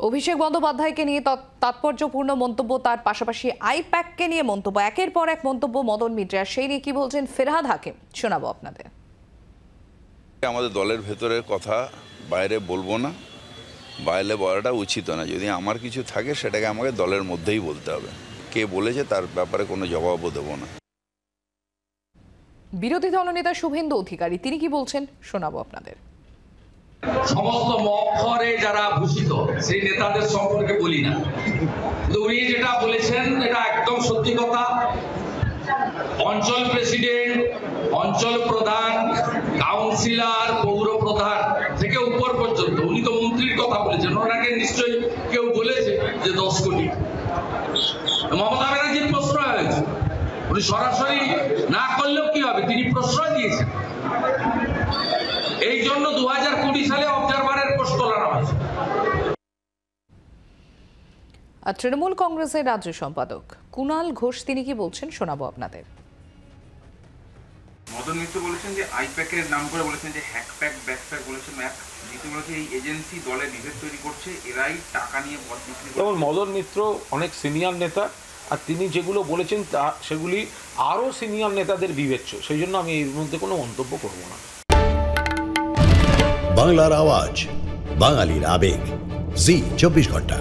অভিষেক বন্দ্যোপাধ্যায়কে নিয়ে তাৎপর্যপূর্ণ মন্তব্য, তার পাশাপাশি আইপ্যাককে নিয়ে মন্তব্য, একের পর এক মন্তব্য মদন মিত্রের। সেই নিয়ে কি বলছেন ফেরহাদ হাকিম, শোনাবো আপনাদের। আমাদের দলের ভেতরের কথা বাইরে বলবো না, বাইরে বলাটা উচিত না। যদি আমার কিছু থাকে সেটাকে আমাকে দলের মধ্যেই বলতে হবে। কে বলেছে তার ব্যাপারে কোনো জবাবও দেবো না। বিরোধী দলনেতা শুভেন্দু অধিকারী তিনি কি বলছেন শোনাবো আপনাদের। সমস্ত মক্খরে যারা ভূষিত সেই নেতাদের সম্পর্কে বলি না, উনি যেটা বলেছেন এটা একদম সত্যি কথা। অঞ্চল প্রেসিডেন্ট, অঞ্চল প্রধান, কাউন্সিলর, পৌর প্রধান থেকে উপর পর্যন্ত, উনি তো মন্ত্রীর কথা বলেছেন, ওনাকে নিশ্চয়ই কেউ বলেছে যে 10 কোটি। মমতা ব্যানার্জির প্রশ্রয় হয়েছে, উনি সরাসরি না করলেও কি হবে, তিনি প্রশ্রয় দিয়েছেন। এই জন্য 2020 সালে অবজারভারের পোস্ট তোলানো হয়েছে। আর তৃণমূল কংগ্রেসের রাজ্য সম্পাদক কুণাল ঘোষ তিনি কি বলছেন শোনাবো আপনাদের। মদন মিত্র বলেছেন যে আইপ্যাকের নাম করে বলেছেন যে হ্যাকপ্যাক ব্যাকপ্যাক বলেছেন, জিতু বলেছে এই এজেন্সি দলে বিভেদ তৈরি করছে, এরাই টাকা নিয়ে পদ বিক্রি করছে। যেমন মদন মিত্র অনেক সিনিয়র নেতা, আর তিনি যেগুলো বলেছেন তা সেগুলি আরও সিনিয়র নেতাদের বিবেচ্য, সেই জন্য আমি এর মধ্যে কোনো মন্তব্য করব না। বাংলার আওয়াজ, বাঙালির আবেগ, জি 24 ঘন্টা।